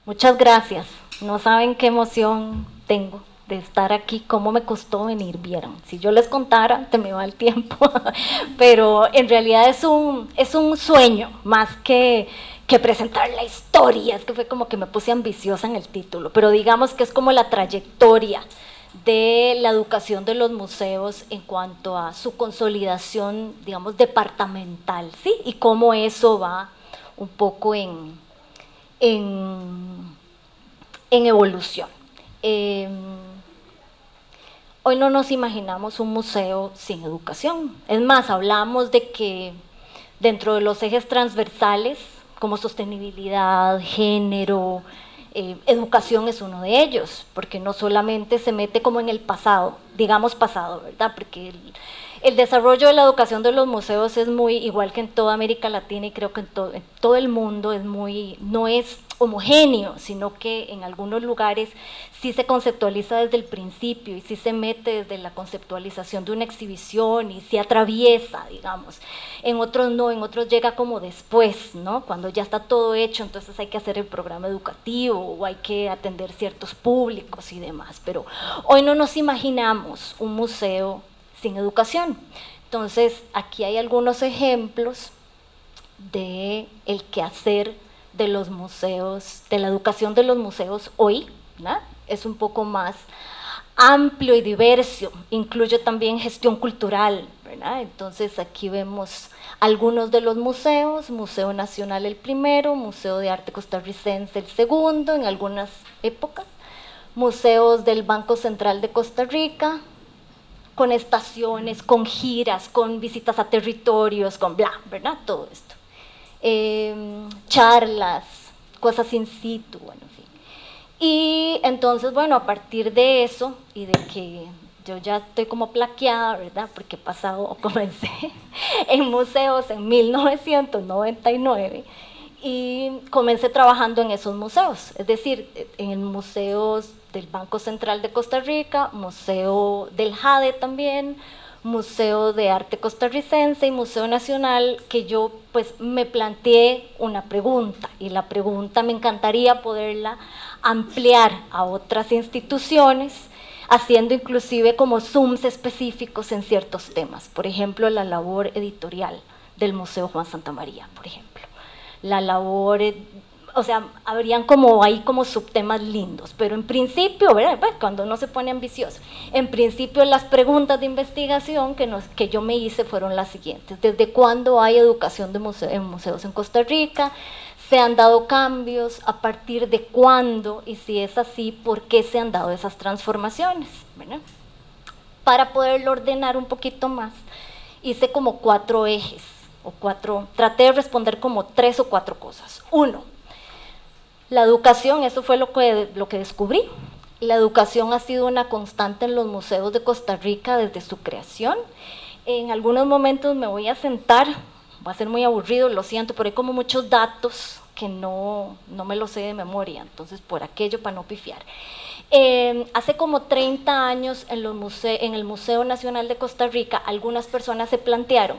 Muchas gracias. No saben qué emoción tengo de estar aquí, cómo me costó venir, vieran. Si yo les contara, se me va el tiempo. Pero en realidad es un sueño, más que presentar la historia. Es que fue como que me puse ambiciosa en el título, pero digamos que es como la trayectoria de la educación de los museos en cuanto a su consolidación, digamos, departamental, ¿sí? Y cómo eso va un poco en, en evolución. Eh, Hoy no nos imaginamos un museo sin educación. Es más, hablamos de que dentro de los ejes transversales, como sostenibilidad, género, educación es uno de ellos, porque no solamente se mete como en el pasado, digamos pasado, ¿verdad? Porque el desarrollo de la educación de los museos es muy, igual que en toda América Latina y creo que en todo el mundo, es muy, no es homogéneo, sino que en algunos lugares sí se conceptualiza desde el principio y sí se mete desde la conceptualización de una exhibición y sí atraviesa, digamos. En otros no, en otros llega como después, ¿no? Cuando ya está todo hecho, entonces hay que hacer el programa educativo o hay que atender ciertos públicos y demás. Pero hoy no nos imaginamos un museo sin educación. Entonces, aquí hay algunos ejemplos de el quehacer de los museos, de la educación de los museos hoy, ¿no? Es un poco más amplio y diverso, incluye también gestión cultural, ¿verdad? Entonces aquí vemos algunos de los museos, Museo Nacional el primero, Museo de Arte Costarricense el segundo en algunas épocas, museos del Banco Central de Costa Rica, con estaciones, con giras, con visitas a territorios, con bla, ¿verdad? Todo esto. Charlas, cosas in situ, bueno, en fin. Y entonces, bueno, a partir de eso y de que yo ya estoy como plaqueada, ¿verdad? Porque he pasado, comencé en museos en 1999 y comencé trabajando en esos museos, es decir, en museos del Banco Central de Costa Rica, Museo del Jade también, Museo de Arte Costarricense y Museo Nacional, que yo pues me planteé una pregunta y la pregunta me encantaría poderla ampliar a otras instituciones, haciendo inclusive como zooms específicos en ciertos temas, por ejemplo la labor editorial del Museo Juan Santamaría, por ejemplo la labor, o sea, habrían como ahí como subtemas lindos, pero en principio, ¿verdad? Pues cuando uno se pone ambicioso, en principio las preguntas de investigación que yo me hice fueron las siguientes: ¿desde cuándo hay educación de en museos en Costa Rica? ¿Se han dado cambios? ¿A partir de cuándo? Y si es así, ¿por qué se han dado esas transformaciones? ¿Verdad? Para poderlo ordenar un poquito más, hice como 4 ejes, o 4, traté de responder como 3 o 4 cosas. Uno, la educación, eso fue lo que descubrí. La educación ha sido una constante en los museos de Costa Rica desde su creación. En algunos momentos me voy a sentar, va a ser muy aburrido, lo siento, pero hay como muchos datos que no me los sé de memoria, entonces por aquello para no pifiar. Hace como 30 años en el Museo Nacional de Costa Rica, algunas personas se plantearon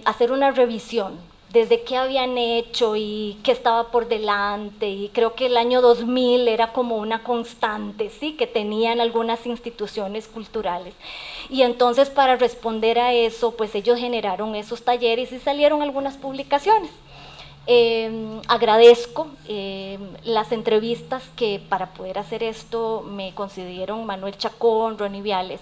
hacer una revisión desde qué habían hecho y qué estaba por delante, y creo que el año 2000 era como una constante, ¿sí? Que tenían algunas instituciones culturales. Y entonces para responder a eso, pues ellos generaron esos talleres y salieron algunas publicaciones. Agradezco las entrevistas que para poder hacer esto me concedieron Manuel Chacón, Ronnie Viales,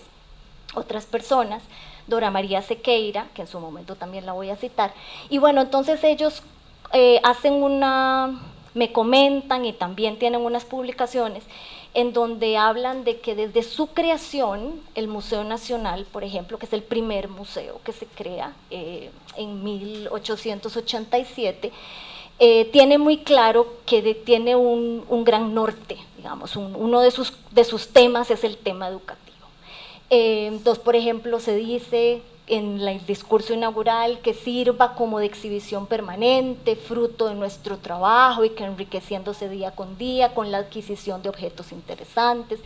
otras personas, Dora María Sequeira, que en su momento también la voy a citar. Y bueno, entonces ellos hacen me comentan y también tienen unas publicaciones en donde hablan de que desde su creación, el Museo Nacional, por ejemplo, que es el primer museo que se crea en 1887, tiene muy claro que tiene un gran norte, digamos, uno de sus temas es el tema educativo. Entonces, por ejemplo, se dice en el discurso inaugural que sirva como de exhibición permanente, fruto de nuestro trabajo y que enriqueciéndose día con día con la adquisición de objetos interesantes,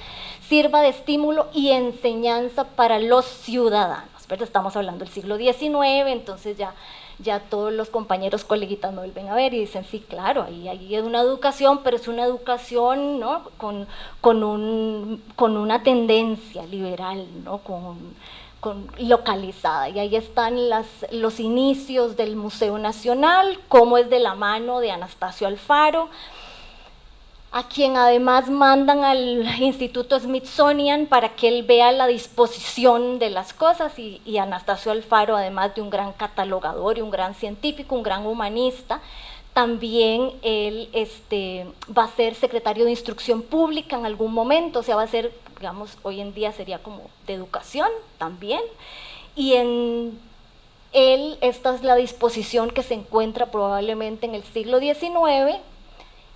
sirva de estímulo y enseñanza para los ciudadanos, ¿verdad? Estamos hablando del siglo XIX, entonces ya todos los compañeros, coleguitas me vuelven a ver y dicen, sí, claro, ahí hay una educación, pero es una educación, ¿no?, con una tendencia liberal, ¿no?, localizada. Y ahí están los inicios del Museo Nacional, cómo es de la mano de Anastasio Alfaro, a quien además mandan al Instituto Smithsonian para que él vea la disposición de las cosas, y Anastasio Alfaro, además de un gran catalogador y un gran científico, un gran humanista, también él va a ser secretario de Instrucción Pública en algún momento, o sea, va a ser, digamos, hoy en día sería como de Educación también, y en él esta es la disposición que se encuentra probablemente en el siglo XIX,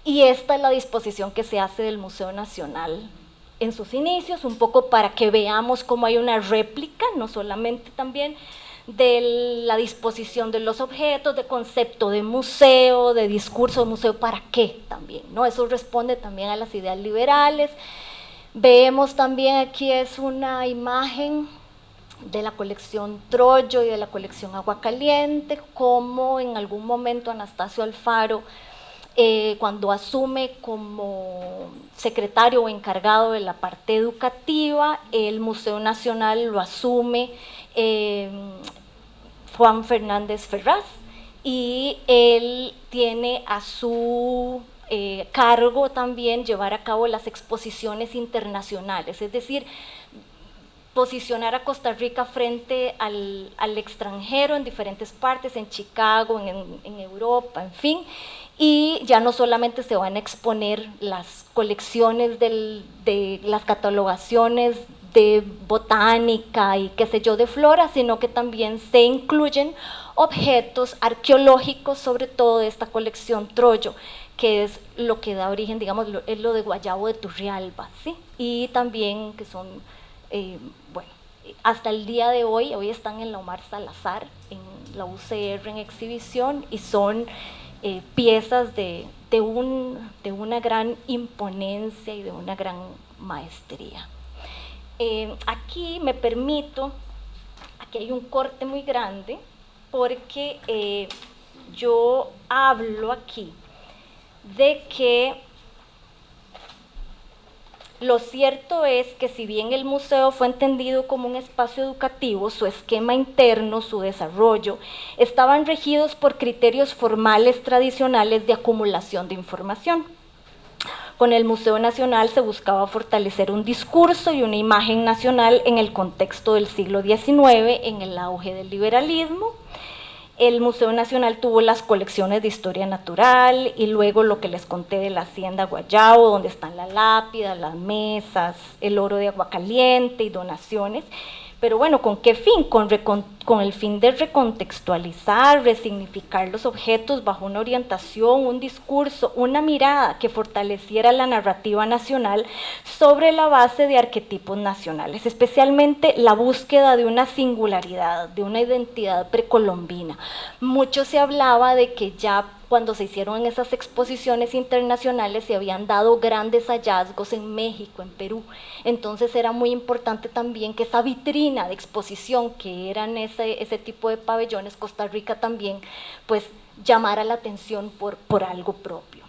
y esta es la disposición que se hace del Museo Nacional en sus inicios, un poco para que veamos cómo hay una réplica, no solamente también de la disposición de los objetos, de concepto de museo, de discurso de museo, ¿para qué también?, ¿no? Eso responde también a las ideas liberales. Vemos también aquí es una imagen de la colección Troyo y de la colección Aguacaliente, como en algún momento Anastasio Alfaro, cuando asume como secretario o encargado de la parte educativa, el Museo Nacional lo asume Juan Fernández Ferraz, y él tiene a su cargo también llevar a cabo las exposiciones internacionales, es decir, posicionar a Costa Rica frente al extranjero en diferentes partes, en Chicago, en Europa, en fin, y ya no solamente se van a exponer las colecciones de las catalogaciones de botánica y qué sé yo, de flora, sino que también se incluyen objetos arqueológicos, sobre todo de esta colección Troyo, que es lo que da origen, digamos, es lo de Guayabo de Turrialba, ¿sí? Y también que son, bueno, hasta el día de hoy están en la Omar Salazar, en la UCR en exhibición, y son piezas de una gran imponencia y de una gran maestría. Aquí me permito, aquí hay un corte muy grande, porque yo hablo aquí de que lo cierto es que si bien el museo fue entendido como un espacio educativo, su esquema interno, su desarrollo, estaban regidos por criterios formales tradicionales de acumulación de información. Con el Museo Nacional se buscaba fortalecer un discurso y una imagen nacional en el contexto del siglo XIX, en el auge del liberalismo. El Museo Nacional tuvo las colecciones de historia natural y luego lo que les conté de la Hacienda Guayabo, donde están la lápida, las mesas, el oro de Aguacaliente y donaciones. Pero bueno, ¿con qué fin? Con el fin de recontextualizar, resignificar los objetos bajo una orientación, un discurso, una mirada que fortaleciera la narrativa nacional sobre la base de arquetipos nacionales, especialmente la búsqueda de una singularidad, de una identidad precolombina. Mucho se hablaba de que ya cuando se hicieron esas exposiciones internacionales se habían dado grandes hallazgos en México, en Perú, entonces era muy importante también que esa vitrina de exposición que eran ese tipo de pabellones, Costa Rica también, pues llamara la atención por algo propio.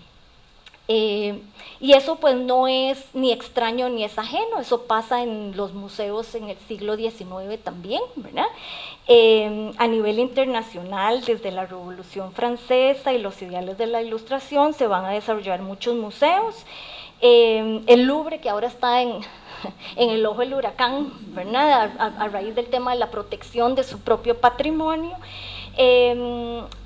Y eso pues no es ni extraño ni es ajeno, eso pasa en los museos en el siglo XIX también, ¿verdad? A nivel internacional, desde la Revolución Francesa y los ideales de la Ilustración, se van a desarrollar muchos museos. El Louvre, que ahora está en el ojo del huracán, ¿verdad? A raíz del tema de la protección de su propio patrimonio.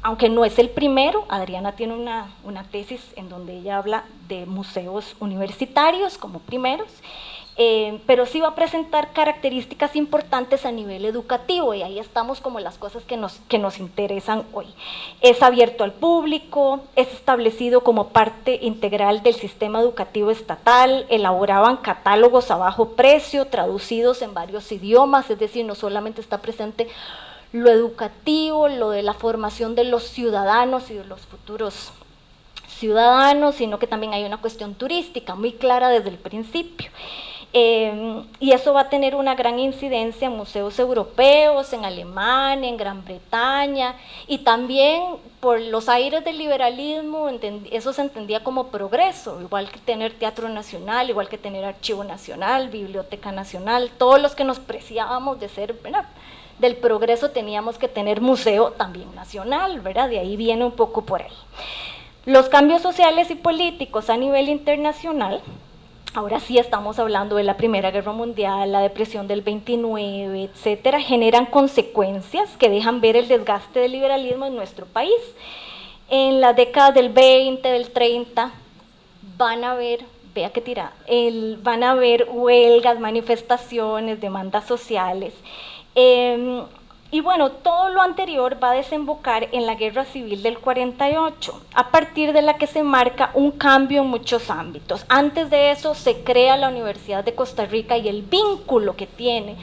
Aunque no es el primero, Adriana tiene una tesis en donde ella habla de museos universitarios como primeros, pero sí va a presentar características importantes a nivel educativo, y ahí estamos como las cosas que nos interesan hoy. Es abierto al público, es establecido como parte integral del sistema educativo estatal, elaboraban catálogos a bajo precio, traducidos en varios idiomas, es decir, no solamente está presente lo educativo, lo de la formación de los ciudadanos y de los futuros ciudadanos, sino que también hay una cuestión turística muy clara desde el principio. Y eso va a tener una gran incidencia en museos europeos, en Alemania, en Gran Bretaña, y también por los aires del liberalismo, eso se entendía como progreso, igual que tener Teatro Nacional, igual que tener Archivo Nacional, Biblioteca Nacional, todos los que nos preciábamos de ser, ¿verdad?, del progreso teníamos que tener museo también nacional, ¿verdad? De ahí viene un poco por ahí. Los cambios sociales y políticos a nivel internacional, ahora sí estamos hablando de la Primera Guerra Mundial, la depresión del 29, etcétera, generan consecuencias que dejan ver el desgaste del liberalismo en nuestro país. En las décadas del 20, del 30, van a haber, vea qué tirada, van a haber huelgas, manifestaciones, demandas sociales. Y bueno, todo lo anterior va a desembocar en la Guerra Civil del 48, a partir de la que se marca un cambio en muchos ámbitos. Antes de eso se crea la Universidad de Costa Rica y el vínculo que tiene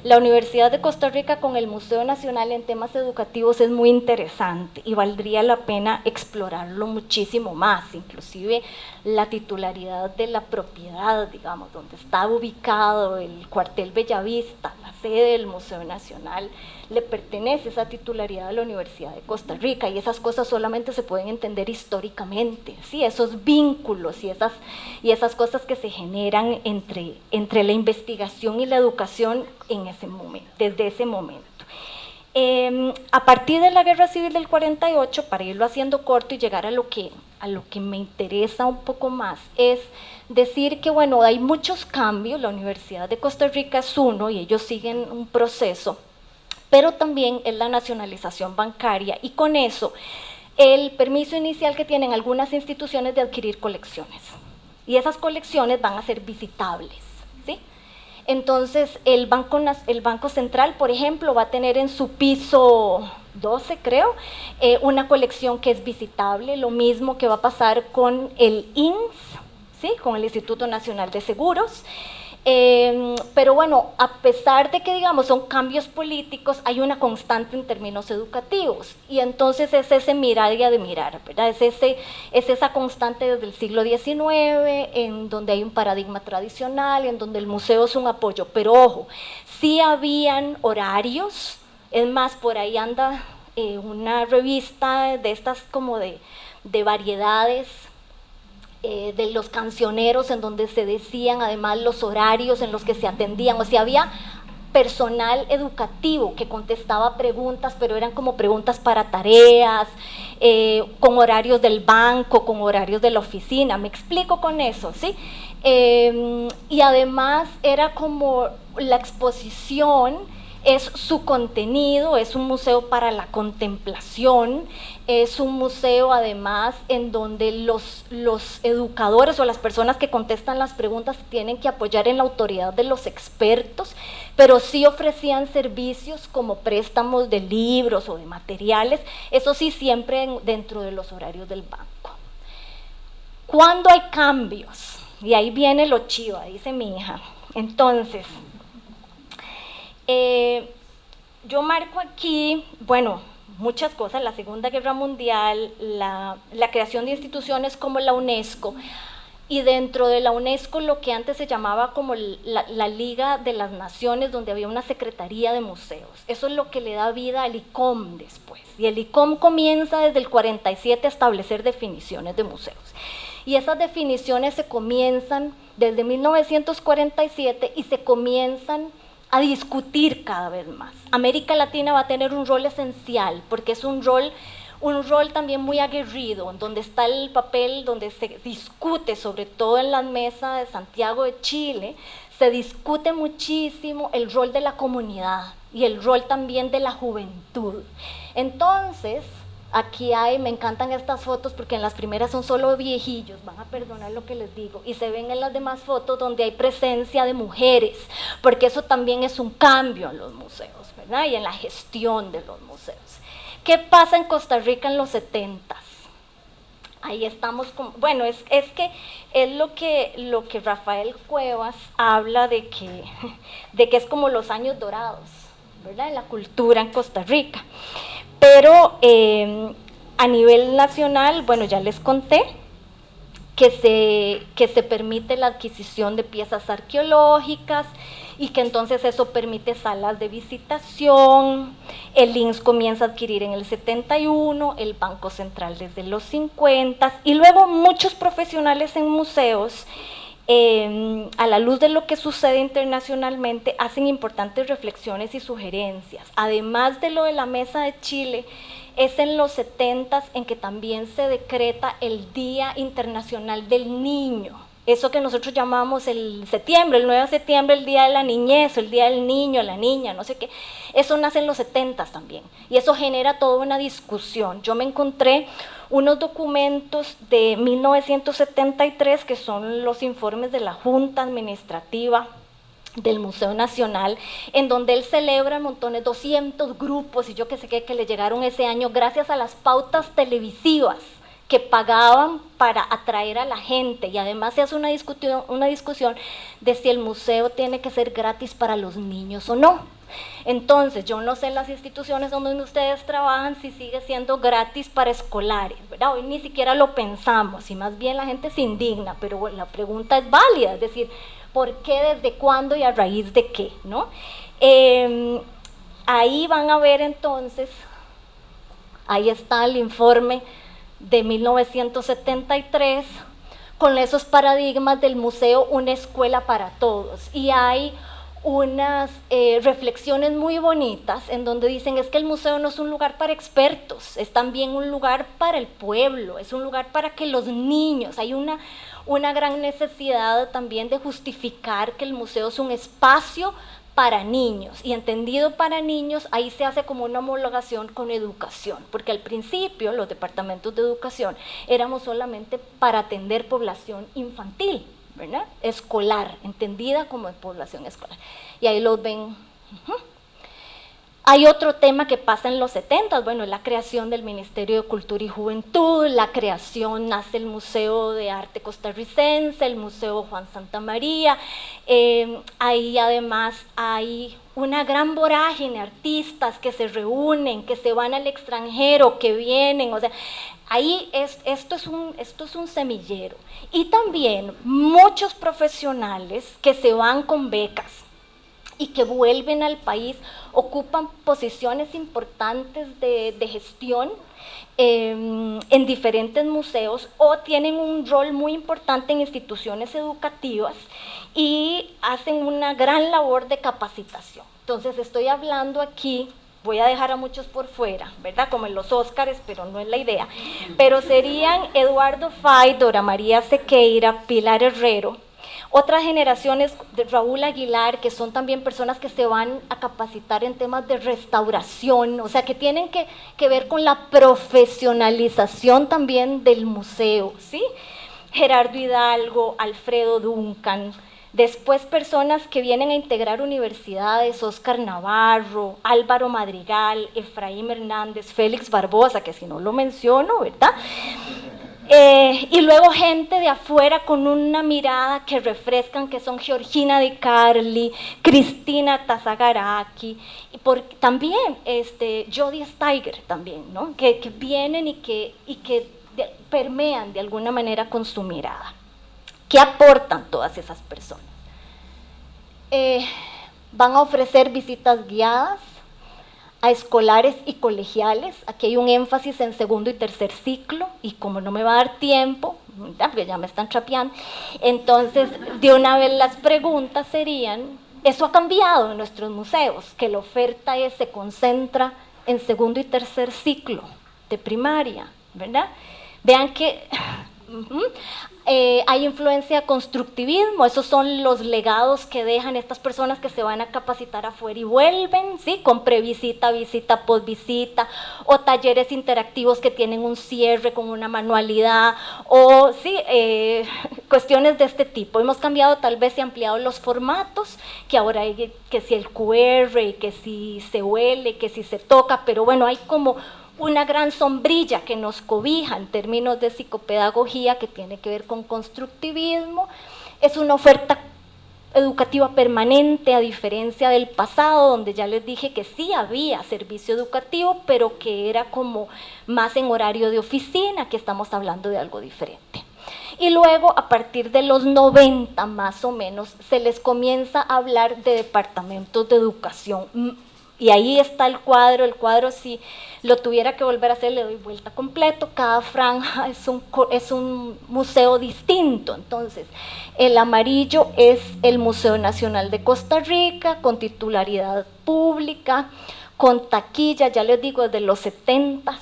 la Universidad de Costa Rica con el Museo Nacional en temas educativos es muy interesante y valdría la pena explorarlo muchísimo más, inclusive la titularidad de la propiedad, digamos, donde está ubicado el cuartel Bellavista, la sede del Museo Nacional, le pertenece esa titularidad a la Universidad de Costa Rica, y esas cosas solamente se pueden entender históricamente, ¿sí? Esos vínculos y esas cosas que se generan entre la investigación y la educación en ese momento, desde ese momento. A partir de la Guerra Civil del 48, para irlo haciendo corto y llegar a lo que me interesa un poco más, es decir que, bueno, hay muchos cambios, la Universidad de Costa Rica es uno y ellos siguen un proceso, pero también es la nacionalización bancaria, y con eso el permiso inicial que tienen algunas instituciones de adquirir colecciones, y esas colecciones van a ser visitables, ¿sí? Entonces el Banco Central, por ejemplo, va a tener en su piso 12, creo, una colección que es visitable, lo mismo que va a pasar con el INS, ¿sí?, con el Instituto Nacional de Seguros. Pero bueno, a pesar de que, digamos, son cambios políticos, hay una constante en términos educativos, y entonces es ese mirar y admirar, ¿verdad? Es esa constante desde el siglo XIX, en donde hay un paradigma tradicional, en donde el museo es un apoyo, pero ojo, sí habían horarios, es más, por ahí anda una revista de estas como de variedades, de los cancioneros, en donde se decían además los horarios en los que se atendían, o sea, había personal educativo que contestaba preguntas, pero eran como preguntas para tareas, con horarios del banco, con horarios de la oficina, me explico con eso, ¿sí? Y además era como la exposición, es su contenido, es un museo para la contemplación, es un museo además en donde los educadores o las personas que contestan las preguntas tienen que apoyar en la autoridad de los expertos, pero sí ofrecían servicios como préstamos de libros o de materiales, eso sí, siempre dentro de los horarios del banco. ¿Cuándo hay cambios? Y ahí viene lo chiva, dice mi hija. Entonces, yo marco aquí, bueno, muchas cosas, la Segunda Guerra Mundial, la creación de instituciones como la UNESCO, y dentro de la UNESCO lo que antes se llamaba como la Liga de las Naciones, donde había una secretaría de museos. Eso es lo que le da vida al ICOM después, y el ICOM comienza desde el 47 a establecer definiciones de museos. Y esas definiciones se comienzan desde 1947 y se comienzan a discutir cada vez más. América Latina va a tener un rol esencial, porque es un rol también muy aguerrido, donde está el papel, donde se discute, sobre todo en la mesa de Santiago de Chile, se discute muchísimo el rol de la comunidad y el rol también de la juventud. Entonces, aquí me encantan estas fotos porque en las primeras son solo viejillos, van a perdonar lo que les digo, y se ven en las demás fotos donde hay presencia de mujeres, porque eso también es un cambio en los museos, ¿verdad? Y en la gestión de los museos. ¿Qué pasa en Costa Rica en los 70s? Ahí estamos, bueno, es que es lo que Rafael Cuevas habla de que es como los años dorados, ¿verdad?, en la cultura en Costa Rica. Pero a nivel nacional, bueno, ya les conté, que se permite la adquisición de piezas arqueológicas y que entonces eso permite salas de visitación. El INS comienza a adquirir en el 71, el Banco Central desde los 50 y luego muchos profesionales en museos, a la luz de lo que sucede internacionalmente, hacen importantes reflexiones y sugerencias. Además de lo de la Mesa de Chile, es en los 70 en que también se decreta el Día Internacional del Niño. Eso que nosotros llamamos el 9 de septiembre, el Día de la Niñez, el Día del Niño, la niña, no sé qué. Eso nace en los 70 también. Y eso genera toda una discusión. Yo me encontré unos documentos de 1973, que son los informes de la Junta Administrativa del Museo Nacional, en donde él celebra montones, 200 grupos y yo que sé qué, que le llegaron ese año gracias a las pautas televisivas que pagaban para atraer a la gente, y además se hace una discusión de si el museo tiene que ser gratis para los niños o no. Entonces, yo no sé las instituciones donde ustedes trabajan si sigue siendo gratis para escolares, ¿verdad? Hoy ni siquiera lo pensamos y más bien la gente se indigna, pero bueno, la pregunta es válida, es decir, ¿por qué, desde cuándo y a raíz de qué, ¿no? Ahí van a ver entonces, ahí está el informe de 1973, con esos paradigmas del museo, una escuela para todos, y hay unas reflexiones muy bonitas en donde dicen es que el museo no es un lugar para expertos, es también un lugar para el pueblo, es un lugar para que los niños, hay una gran necesidad también de justificar que el museo es un espacio para niños, y entendido para niños, ahí se hace como una homologación con educación, porque al principio los departamentos de educación éramos solamente para atender población infantil, ¿verdad? Escolar, entendida como población escolar, y ahí los ven. Hay otro tema que pasa en los 70, bueno, la creación del Ministerio de Cultura y Juventud, la creación, nace el Museo de Arte Costarricense, el Museo Juan Santamaría, ahí además hay una gran vorágine, artistas que se reúnen, que se van al extranjero, que vienen, o sea, ahí esto es un semillero. Y también muchos profesionales que se van con becas y que vuelven al país, ocupan posiciones importantes de gestión en diferentes museos o tienen un rol muy importante en instituciones educativas y hacen una gran labor de capacitación. Entonces estoy hablando aquí, voy a dejar a muchos por fuera, ¿verdad? Como en los Óscares, pero no es la idea. Pero serían Eduardo Fay, Dora María Sequeira, Pilar Herrero, otras generaciones de Raúl Aguilar, que son también personas que se van a capacitar en temas de restauración, o sea, que tienen que ver con la profesionalización también del museo, ¿sí? Gerardo Hidalgo, Alfredo Duncan, después personas que vienen a integrar universidades, Óscar Navarro, Álvaro Madrigal, Efraín Hernández, Félix Barbosa, que si no lo menciono, ¿verdad? Y luego gente de afuera con una mirada que refrescan, que son Georgina Di Carli, Cristina Tazagaraki, y también Jody Steiger también, ¿no? que vienen y que permean de alguna manera con su mirada. ¿Qué aportan todas esas personas? Van a ofrecer visitas guiadas a escolares y colegiales. Aquí hay un énfasis en segundo y tercer ciclo, y como no me va a dar tiempo, porque ya me están trapeando, entonces de una vez las preguntas serían, eso ha cambiado en nuestros museos, que la oferta se concentra en segundo y tercer ciclo de primaria, ¿verdad? Vean que hay influencia de constructivismo, esos son los legados que dejan estas personas que se van a capacitar afuera y vuelven, ¿sí? Con previsita, visita, posvisita, o talleres interactivos que tienen un cierre con una manualidad, o sí, cuestiones de este tipo. Hemos cambiado tal vez y ampliado los formatos, que ahora hay que si el QR, que si se huele, que si se toca, pero bueno, hay como una gran sombrilla que nos cobija en términos de psicopedagogía, que tiene que ver con constructivismo. Es una oferta educativa permanente, a diferencia del pasado, donde ya les dije que sí había servicio educativo, pero que era como más en horario de oficina. Aquí estamos hablando de algo diferente. Y luego, a partir de los 90 más o menos, se les comienza a hablar de departamentos de educación. Y ahí está el cuadro si lo tuviera que volver a hacer le doy vuelta completo, cada franja es un museo distinto. Entonces, el amarillo es el Museo Nacional de Costa Rica, con titularidad pública, con taquilla, ya les digo, desde los 70s,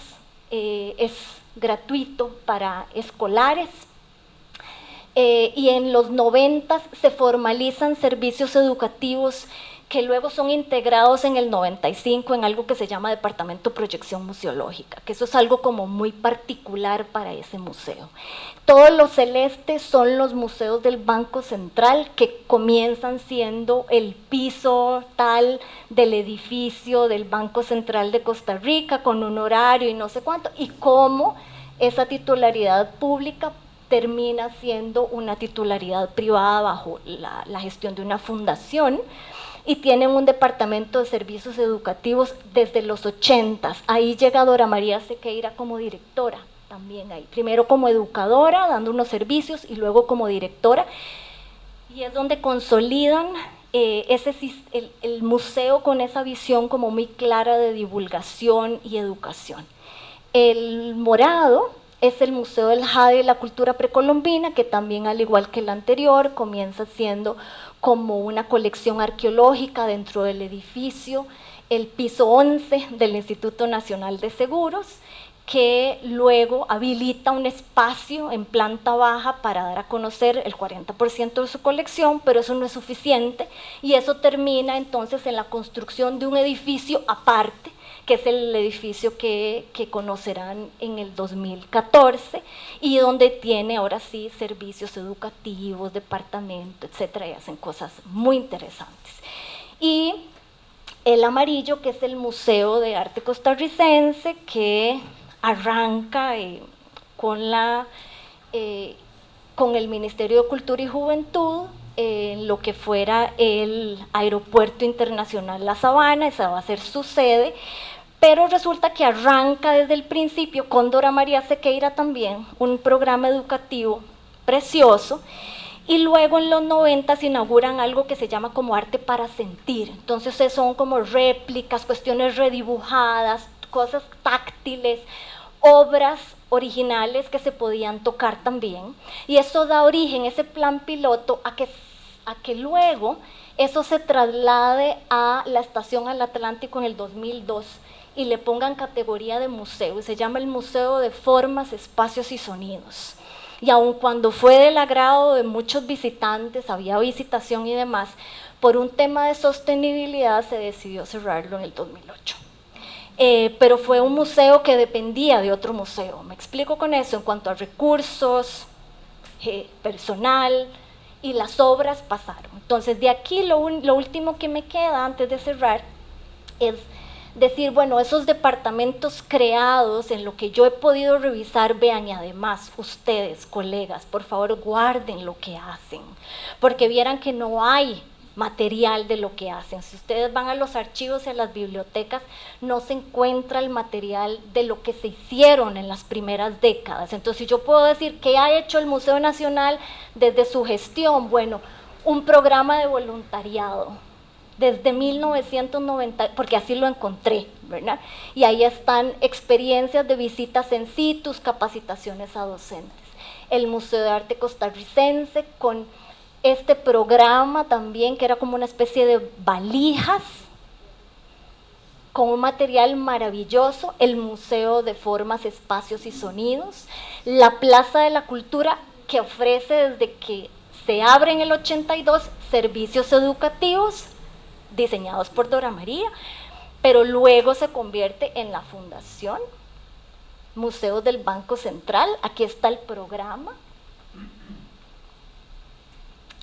es gratuito para escolares. Y en los 90s se formalizan servicios educativos que luego son integrados en el 95 en algo que se llama Departamento de Proyección Museológica, que eso es algo como muy particular para ese museo. Todos los celestes son los museos del Banco Central, que comienzan siendo el piso tal del edificio del Banco Central de Costa Rica, con un horario y no sé cuánto, y cómo esa titularidad pública termina siendo una titularidad privada bajo la gestión de una fundación, y tienen un departamento de servicios educativos desde los 80s. Ahí llega Dora María Sequeira como directora, también ahí, primero como educadora, dando unos servicios, y luego como directora, y es donde consolidan el museo con esa visión como muy clara de divulgación y educación. El morado es el Museo del Jade y la Cultura Precolombina, que también, al igual que el anterior, comienza siendo como una colección arqueológica dentro del edificio, el piso 11 del Instituto Nacional de Seguros, que luego habilita un espacio en planta baja para dar a conocer el 40% de su colección, pero eso no es suficiente, y eso termina entonces en la construcción de un edificio aparte, que es el edificio que conocerán en el 2014, y donde tiene ahora sí servicios educativos, departamento, etcétera, y hacen cosas muy interesantes. Y el amarillo, que es el Museo de Arte Costarricense, que arranca con el Ministerio de Cultura y Juventud, en lo que fuera el Aeropuerto Internacional La Sabana. Esa va a ser su sede, pero resulta que arranca desde el principio con Dora María Sequeira también, un programa educativo precioso, y luego en los 90 se inauguran algo que se llama como arte para sentir. Entonces son como réplicas, cuestiones redibujadas, cosas táctiles, obras originales que se podían tocar también, y eso da origen, ese plan piloto, a que luego eso se traslade a la Estación al Atlántico en el 2002 y le pongan categoría de museo, y se llama el Museo de Formas, Espacios y Sonidos. Y aun cuando fue del agrado de muchos visitantes, había visitación y demás, por un tema de sostenibilidad se decidió cerrarlo en el 2008. Pero fue un museo que dependía de otro museo. Me explico con eso en cuanto a recursos, personal, y las obras pasaron. Entonces, de aquí lo último que me queda antes de cerrar es decir, bueno, esos departamentos creados, en lo que yo he podido revisar, vean, y además ustedes, colegas, por favor guarden lo que hacen, porque vieran que no hay material de lo que hacen. Si ustedes van a los archivos y a las bibliotecas, no se encuentra el material de lo que se hicieron en las primeras décadas. Entonces, si yo puedo decir qué ha hecho el Museo Nacional desde su gestión, bueno, un programa de voluntariado desde 1990, porque así lo encontré, ¿verdad? Y ahí están experiencias de visitas en situs, capacitaciones a docentes. El Museo de Arte Costarricense, con este programa también, que era como una especie de valijas, con un material maravilloso. El Museo de Formas, Espacios y Sonidos. La Plaza de la Cultura, que ofrece desde que se abre en el 82 servicios educativos, diseñados por Dora María, pero luego se convierte en la fundación Museos del Banco Central. Aquí está el programa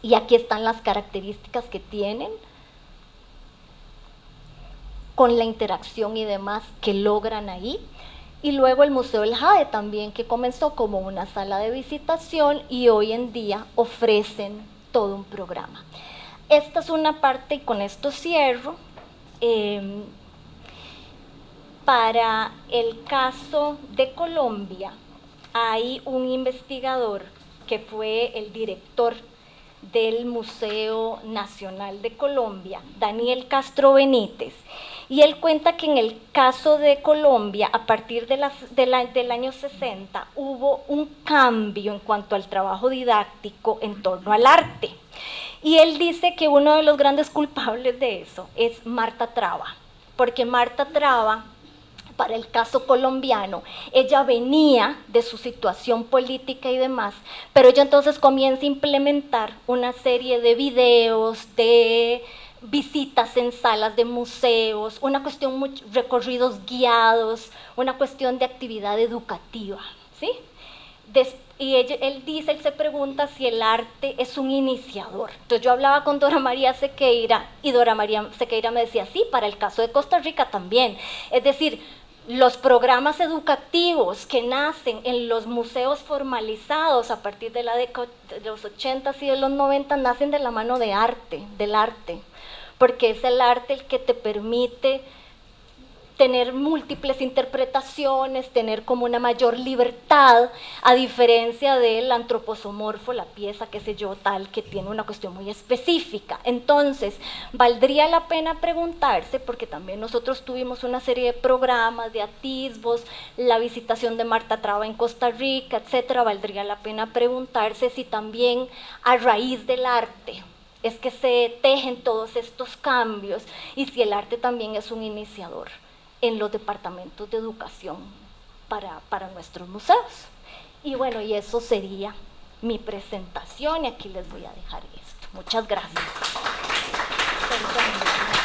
y aquí están las características que tienen, con la interacción y demás que logran ahí. Y luego el Museo del Jade también, que comenzó como una sala de visitación y hoy en día ofrecen todo un programa. Esta es una parte, y con esto cierro. Para el caso de Colombia, hay un investigador que fue el director del Museo Nacional de Colombia, Daniel Castro Benítez, y él cuenta que en el caso de Colombia, a partir del año 60, hubo un cambio en cuanto al trabajo didáctico en torno al arte. Y él dice que uno de los grandes culpables de eso es Marta Traba, porque Marta Traba, para el caso colombiano, ella venía de su situación política y demás, pero ella entonces comienza a implementar una serie de videos, de visitas en salas de museos, una cuestión, recorridos guiados, una cuestión de actividad educativa, ¿sí? Y él se pregunta si el arte es un iniciador. Entonces yo hablaba con Dora María Sequeira y Dora María Sequeira me decía, sí, para el caso de Costa Rica también. Es decir, los programas educativos que nacen en los museos formalizados a partir de la década de los 80 y de los 90 nacen de la mano de arte, del arte, porque es el arte el que te permite tener múltiples interpretaciones, tener como una mayor libertad, a diferencia del antroposomorfo, la pieza, qué sé yo, tal, que tiene una cuestión muy específica. Entonces, valdría la pena preguntarse, porque también nosotros tuvimos una serie de programas, de atisbos, la visitación de Marta Traba en Costa Rica, etcétera, valdría la pena preguntarse si también a raíz del arte es que se tejen todos estos cambios y si el arte también es un iniciador en los departamentos de educación para nuestros museos. Y bueno, y eso sería mi presentación y aquí les voy a dejar esto. Muchas gracias. Perdón.